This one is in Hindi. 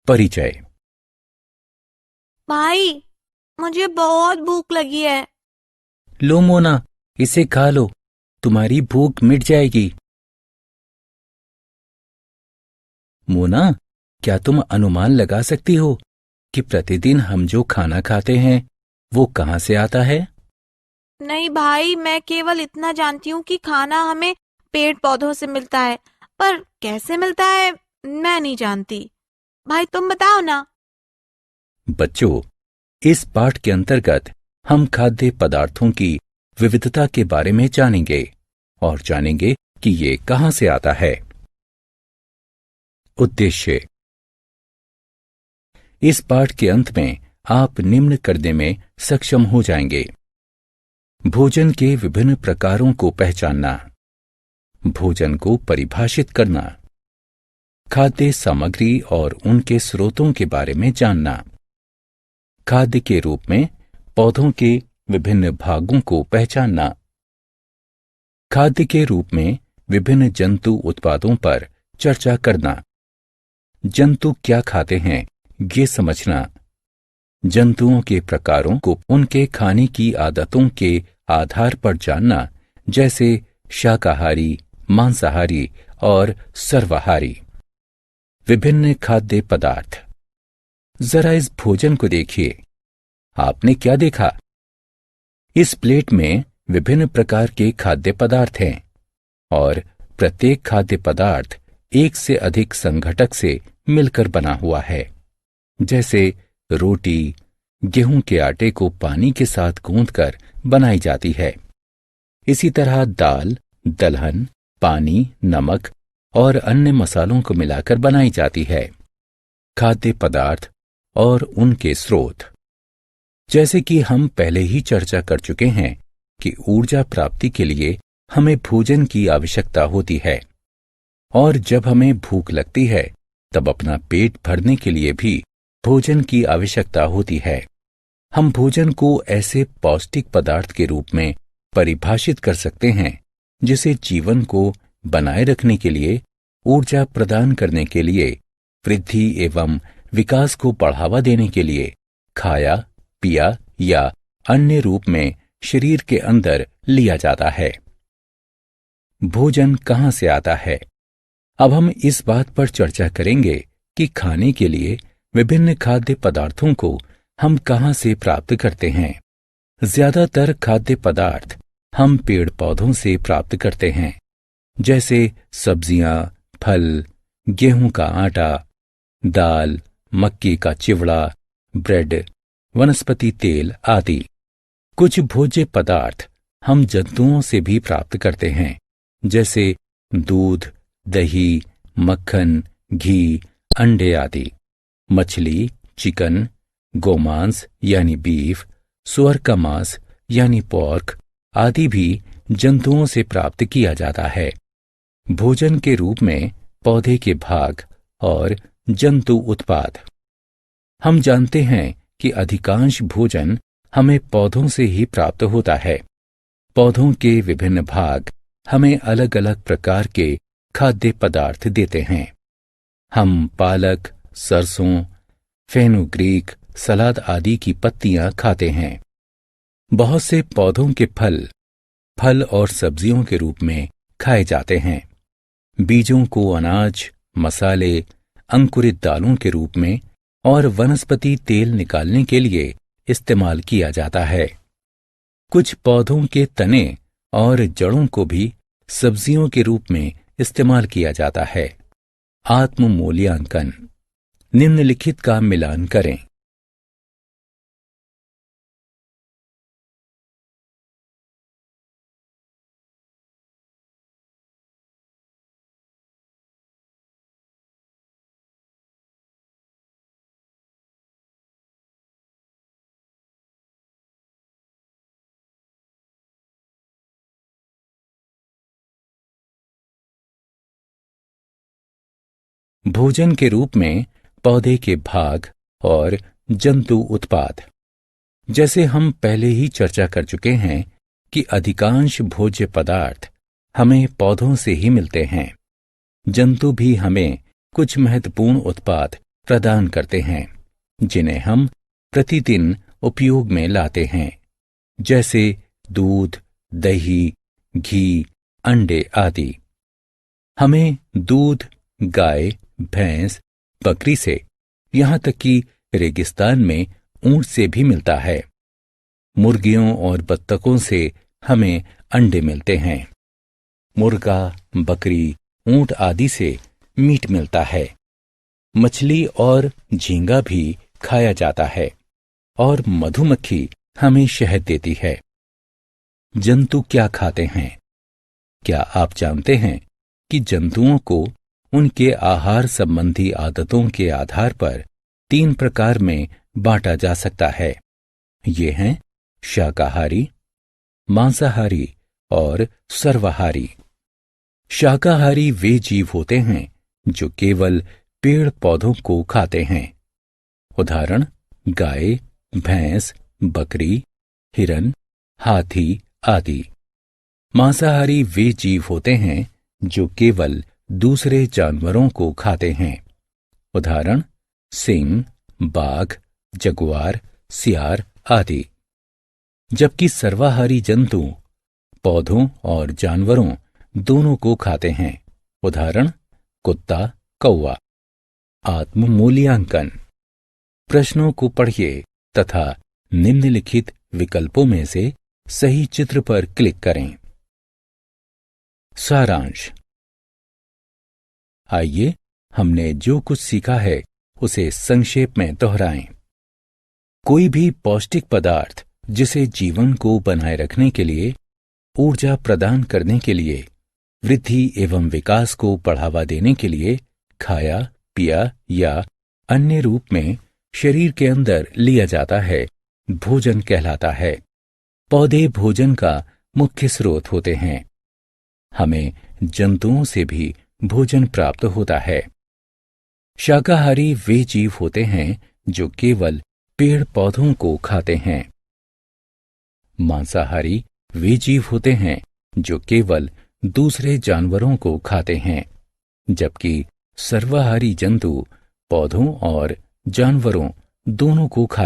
परिचय। भाई, मुझे बहुत भूख लगी है। लो मोना, इसे खा लो, तुम्हारी भूख मिट जाएगी। मोना, क्या तुम अनुमान लगा सकती हो कि प्रतिदिन हम जो खाना खाते हैं वो कहाँ से आता है? नहीं भाई, मैं केवल इतना जानती हूँ कि खाना हमें पेड़ पौधों से मिलता है, पर कैसे मिलता है मैं नहीं जानती। भाई तुम बताओ ना। बच्चों, इस पाठ के अंतर्गत हम खाद्य पदार्थों की विविधता के बारे में जानेंगे और जानेंगे कि ये कहाँ से आता है। उद्देश्य। इस पाठ के अंत में आप निम्न करने में सक्षम हो जाएंगे: भोजन के विभिन्न प्रकारों को पहचानना, भोजन को परिभाषित करना, खाद्य सामग्री और उनके स्रोतों के बारे में जानना, खाद्य के रूप में पौधों के विभिन्न भागों को पहचानना, खाद्य के रूप में विभिन्न जंतु उत्पादों पर चर्चा करना, जंतु क्या खाते हैं ये समझना, जंतुओं के प्रकारों को उनके खाने की आदतों के आधार पर जानना, जैसे शाकाहारी, मांसाहारी और सर्वाहारी। विभिन्न खाद्य पदार्थ। जरा इस भोजन को देखिए। आपने क्या देखा? इस प्लेट में विभिन्न प्रकार के खाद्य पदार्थ हैं और प्रत्येक खाद्य पदार्थ एक से अधिक संघटक से मिलकर बना हुआ है। जैसे रोटी गेहूं के आटे को पानी के साथ गूंथकर बनाई जाती है। इसी तरह दाल, दलहन, पानी, नमक और अन्य मसालों को मिलाकर बनाई जाती है। खाद्य पदार्थ और उनके स्रोत। जैसे कि हम पहले ही चर्चा कर चुके हैं कि ऊर्जा प्राप्ति के लिए हमें भोजन की आवश्यकता होती है, और जब हमें भूख लगती है तब अपना पेट भरने के लिए भी भोजन की आवश्यकता होती है। हम भोजन को ऐसे पौष्टिक पदार्थ के रूप में परिभाषित कर सकते हैं जिसे जीवन को बनाए रखने के लिए, ऊर्जा प्रदान करने के लिए, वृद्धि एवं विकास को बढ़ावा देने के लिए खाया, पिया या अन्य रूप में शरीर के अंदर लिया जाता है। भोजन कहाँ से आता है? अब हम इस बात पर चर्चा करेंगे कि खाने के लिए विभिन्न खाद्य पदार्थों को हम कहाँ से प्राप्त करते हैं। ज्यादातर खाद्य पदार्थ हम पेड़ पौधों से प्राप्त करते हैं, जैसे सब्जियां, फल, गेहूं का आटा, दाल, मक्के का चिवड़ा, ब्रेड, वनस्पति तेल आदि। कुछ भोज्य पदार्थ हम जंतुओं से भी प्राप्त करते हैं, जैसे दूध, दही, मक्खन, घी, अंडे आदि। मछली, चिकन, गोमांस यानी बीफ, सुअर का मांस यानी पोर्क आदि भी जंतुओं से प्राप्त किया जाता है। भोजन के रूप में पौधे के भाग और जंतु उत्पाद। हम जानते हैं कि अधिकांश भोजन हमें पौधों से ही प्राप्त होता है। पौधों के विभिन्न भाग हमें अलग अलग प्रकार के खाद्य पदार्थ देते हैं। हम पालक, सरसों, फेनुग्रीक, सलाद आदि की पत्तियां खाते हैं। बहुत से पौधों के फल और सब्जियों के रूप में खाए जाते हैं। बीजों को अनाज, मसाले, अंकुरित दालों के रूप में और वनस्पति तेल निकालने के लिए इस्तेमाल किया जाता है। कुछ पौधों के तने और जड़ों को भी सब्जियों के रूप में इस्तेमाल किया जाता है। आत्म मूल्यांकन। निम्नलिखित का मिलान करें। भोजन के रूप में पौधे के भाग और जंतु उत्पाद। जैसे हम पहले ही चर्चा कर चुके हैं कि अधिकांश भोज्य पदार्थ हमें पौधों से ही मिलते हैं। जंतु भी हमें कुछ महत्वपूर्ण उत्पाद प्रदान करते हैं, जिन्हें हम प्रतिदिन उपयोग में लाते हैं, जैसे दूध, दही, घी, अंडे आदि। हमें दूध गाय, भैंस, बकरी से, यहाँ तक कि रेगिस्तान में ऊंट से भी मिलता है। मुर्गियों और बत्तखों से हमें अंडे मिलते हैं। मुर्गा, बकरी, ऊंट आदि से मीट मिलता है। मछली और झींगा भी खाया जाता है और मधुमक्खी हमें शहद देती है। जंतु क्या खाते हैं? क्या आप जानते हैं कि जंतुओं को उनके आहार संबंधी आदतों के आधार पर 3 प्रकार में बांटा जा सकता है। ये हैं शाकाहारी, मांसाहारी और सर्वाहारी। शाकाहारी वे जीव होते हैं जो केवल पेड़ पौधों को खाते हैं। उदाहरण गाय, भैंस, बकरी, हिरन, हाथी आदि। मांसाहारी वे जीव होते हैं जो केवल दूसरे जानवरों को खाते हैं। उदाहरण सिंह, बाघ, जगुआर, सियार आदि। जबकि सर्वाहारी जंतु पौधों और जानवरों दोनों को खाते हैं। उदाहरण कुत्ता, कौवा। आत्म मूल्यांकन। प्रश्नों को पढ़िए तथा निम्नलिखित विकल्पों में से सही चित्र पर क्लिक करें। सारांश। आइए हमने जो कुछ सीखा है उसे संक्षेप में दोहराएं। कोई भी पौष्टिक पदार्थ जिसे जीवन को बनाए रखने के लिए, ऊर्जा प्रदान करने के लिए, वृद्धि एवं विकास को बढ़ावा देने के लिए खाया, पिया या अन्य रूप में शरीर के अंदर लिया जाता है, भोजन कहलाता है। पौधे भोजन का मुख्य स्रोत होते हैं। हमें जंतुओं से भी भोजन प्राप्त होता है। शाकाहारी वे जीव होते हैं जो केवल पेड़ पौधों को खाते हैं। मांसाहारी वे जीव होते हैं जो केवल दूसरे जानवरों को खाते हैं, जबकि सर्वाहारी जंतु पौधों और जानवरों दोनों को खाते हैं।